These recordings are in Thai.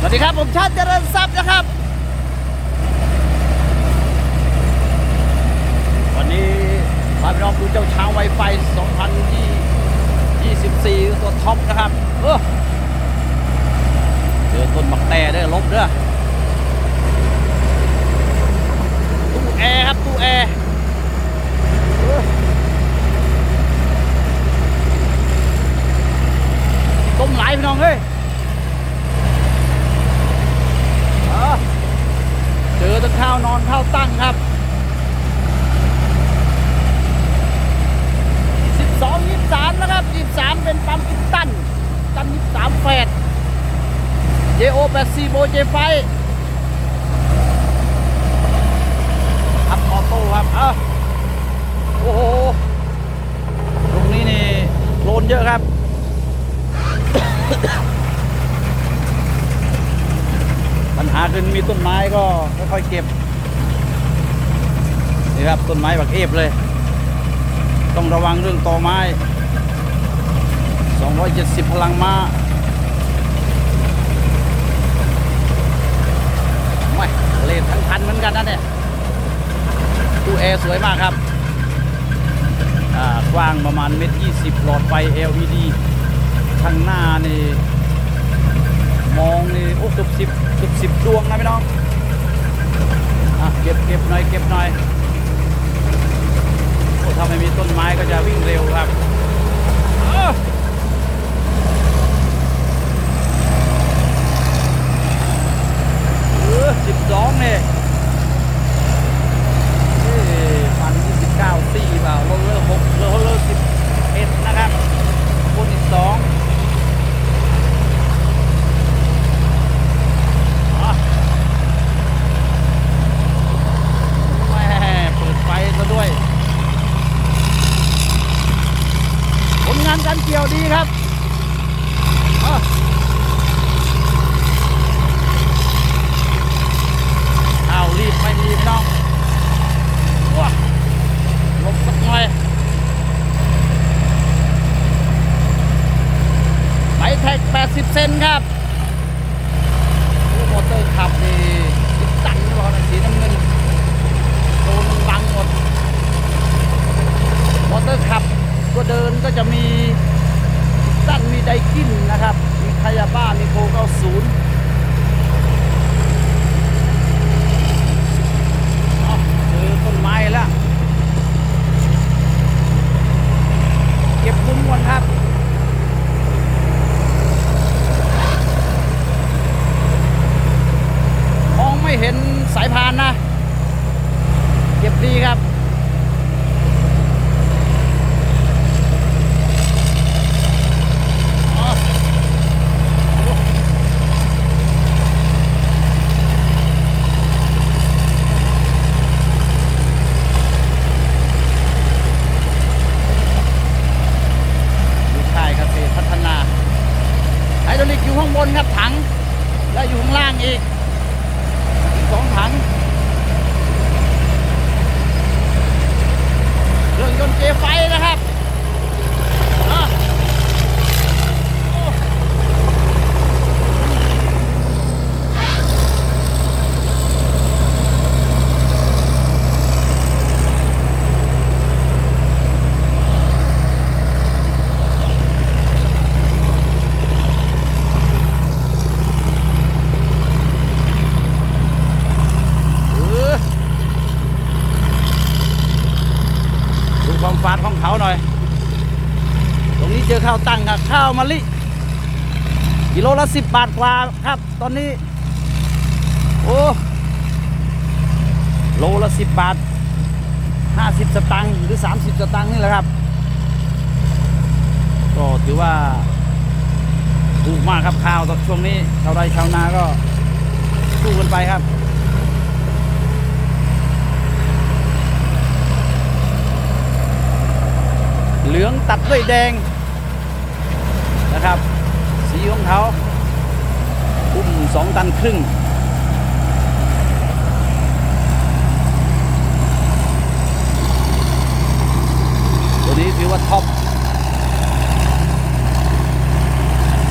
สวัสดีครับผมชาติเจริญทรัพย์นะครับวันนี้พาไปลองดูเจ้าช้างไวไฟ2024ตัวท็อปนะครับเจอต้นมักแต่ได้ลบเด้อตู้แอร์ครับตู้แอร์ต้มไหลพี่น้องเฮ้ยเจอตั้งข้าวนอนข้าวตั้งครับ12-23นะครับ23เป็นปั๊มอินตัน23แฟด JO84 โบเจไฟขับออโต้ครับโอ้โหตรงนี้นี่โคลนเยอะครับ ปัญหาคือมีต้นไม้ก็ค่อยๆเก็บนี่ครับต้นไม้บักเอฟเลยต้องระวังเรื่องตอไม้270พลังม้าไม่เลนทั้งคันเหมือนกันนะเนี่ยตู้แอร์สวยมากครับกว้างประมาณ1.20 หลอดไฟ LED ข้างหน้านี่มองนี่โอ้เกือบ10ดวงนะพี่น้องเก็บหน่อยเก็บหน่อยโอ้ถ้าไม่มีต้นไม้ก็จะวิ่งเร็วครับ12เนี่ยฟัน29ตีเปล่าโรลเลอร์6โรลเลอร์11นะครับคนอีก2ด้วยผลงานการเกี่ยวดีครับรีบไม่มีพี่น้องลบสักหน่อยไบแท็ก80 เซนครับมอเตอร์ขับนี่ตันหรือเปล่าสีน้ำเงินโดนบังหมดมอเตอร์ขับตัวเดินก็จะมีตั้นมีไดกินนะครับมีคายาบ้ามีโค90เจอต้นไม้แล้วเก็บมุมก่อนครับมองไม่เห็นสายพานนะเก็บดีครับอยู่ข้างบนครับถังและอยู่ข้างล่างอีก2 ถังเครื่องยนต์เจไฟนะครับความฝาดของเขาหน่อยตรงนี้เจอข้าวตั้งครับข้าวมะลิกิโลละ10 บาทกว่าครับตอนนี้โอ้โลละ10 บาท50 สตางค์หรือ30 สตางค์นี่แหละครับก็ถือว่าถูกมากครับข้าวช่วงนี้ชาวไร่ชาวนาก็สู้กันไปครับเหลืองตัดด้วยแดงนะครับสีของเขาอุ้ม2 ตันครึ่งตัวนี้ถือว่าท็อป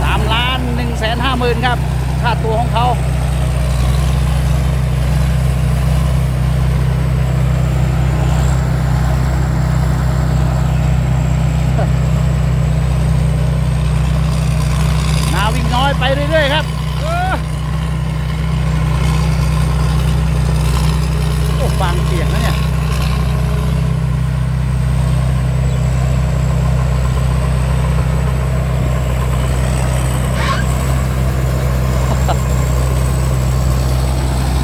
3,150,000ครับ ค่าตัวของเขานาวิ่งน้อยไปเรื่อยๆครับโอ้ฟังเสียงนะเนี่ย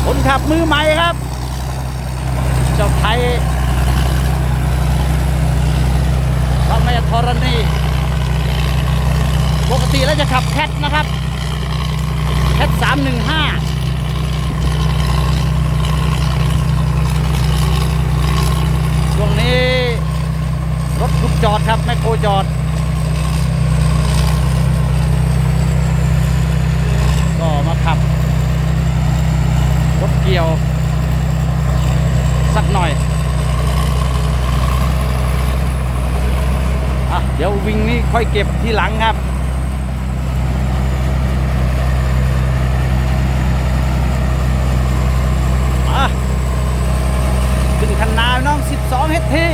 คนขับมือใหม่ครับเจ้าไทยพระแม่ธรณีปกติแล้วจะขับแคทนะครับแคท315ช่วงนี้รถขุดจอดครับแมคโครจอดก็มาขับรถเกี่ยวสักหน่อยเดี๋ยววิ่งนี้ค่อยเก็บทีหลังครับขึ้นคันนาน้อง12เฮดที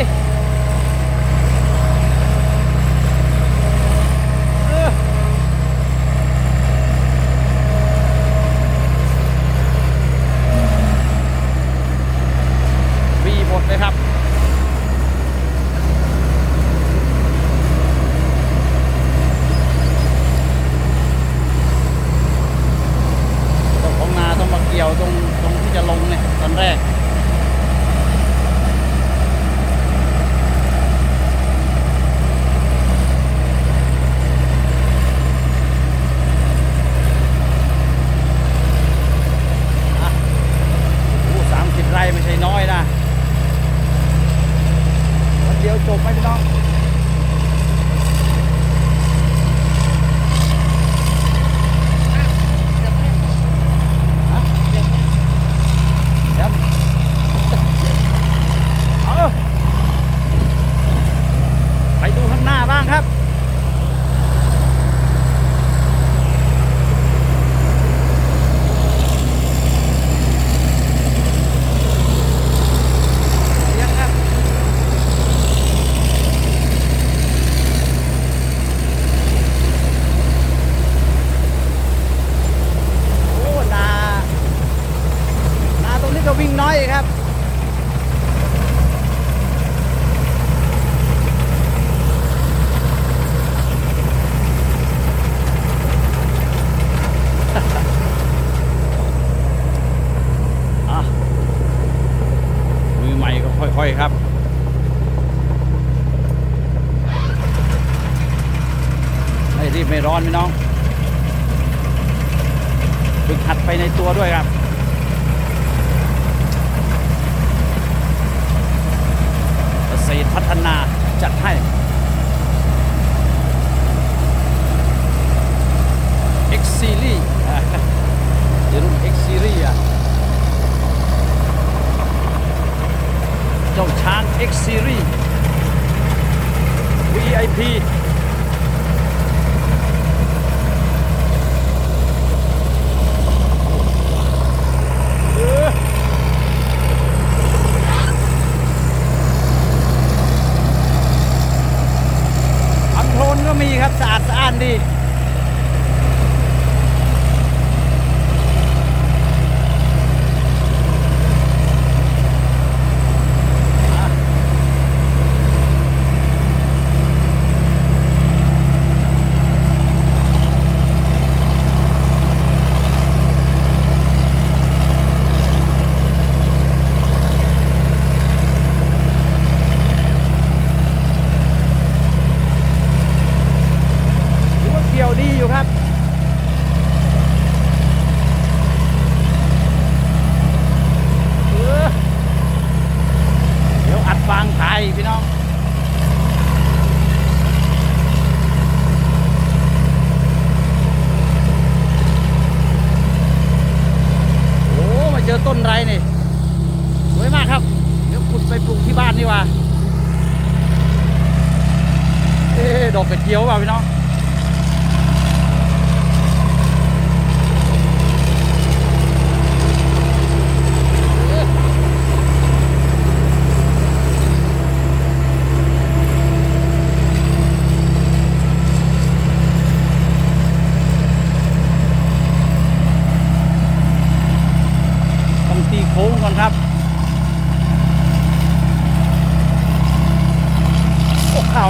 วีหมดเลยครับเจ้าของนาต้องมาเกี่ยวตรงที่จะลงเนี่ยตอนแรก30 ไร่ไม่ใช่น้อยนะวันเดียวจบไหมพี่น้องไปดูข้างหน้าบ้างครับวิ่งน้อยครับมือใหม่ก็ค่อยๆครับไม่รีบไม่ร้อนพี่น้องฝึกหัดไปในตัวด้วยครับพัฒนาจัดให้ X Series เดี๋ยวรุ่น X Series เจ้าช้าง X Series VIP ก็มีครับสะอาดสะอ้านดีดีอยู่ครับเดี๋ยวอัดฟางขายพี่น้องโอ้มาเจอต้นไรนี่สวยมากครับเดี๋ยวขุดไปปลูกที่บ้านดีกว่าดอกกระเจียวเปล่าพี่น้อง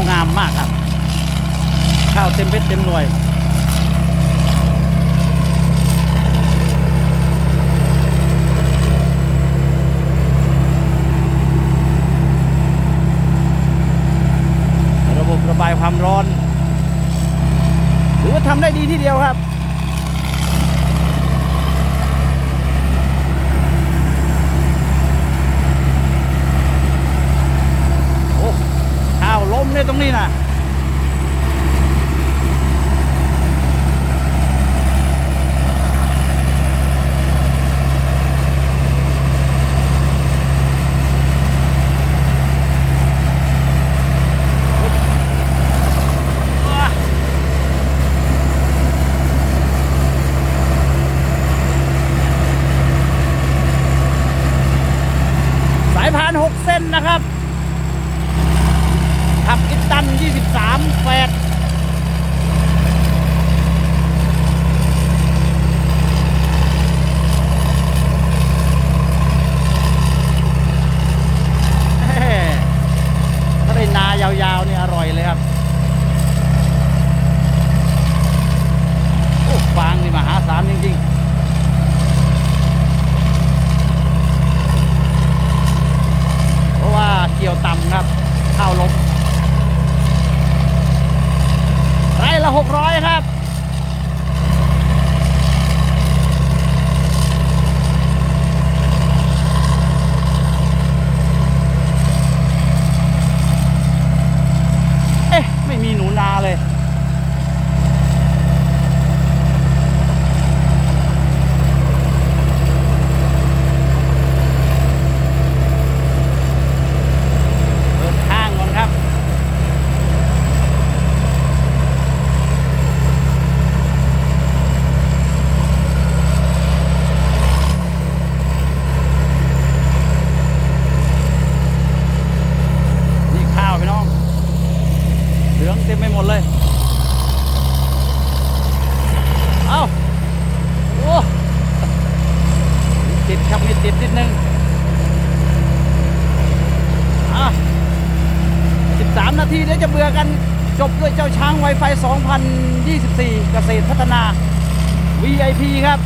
งามมากครับข้าวเต็มเม็ดเต็มหน่วยระบบระบายความร้อนถือว่าทำได้ดีทีเดียวครับโอ้ข้าวล้มเนี่ยตรงนี้นะ6 เส้นนะครับขับอิตตัน23แฟดถ้าได้นายาวๆนี่อร่อยเลยครับโอ้ฟางนี่มหาศาลจริงๆเกี่ยวต่ำครับข้าวล้มไร่ละ600ครับเอ๊ะไม่มีหนูนาเลยเต็มไปหมดเลยเอ้าโอ้ติดครับมีติดนิดนึง13 นาทีเดี๋ยวจะเบื่อกันจบด้วยเจ้าช้าง Wi-Fi 2024 เกษตรพัฒนา VIP ครับ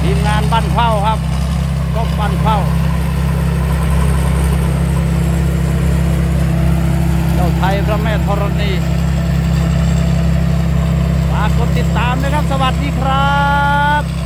ทีมงานบ้านเข้าครับก็บ้านเข้าเจ้าไทยพระแม่ธรณีฝากกดติดตามนะครับสวัสดีครับ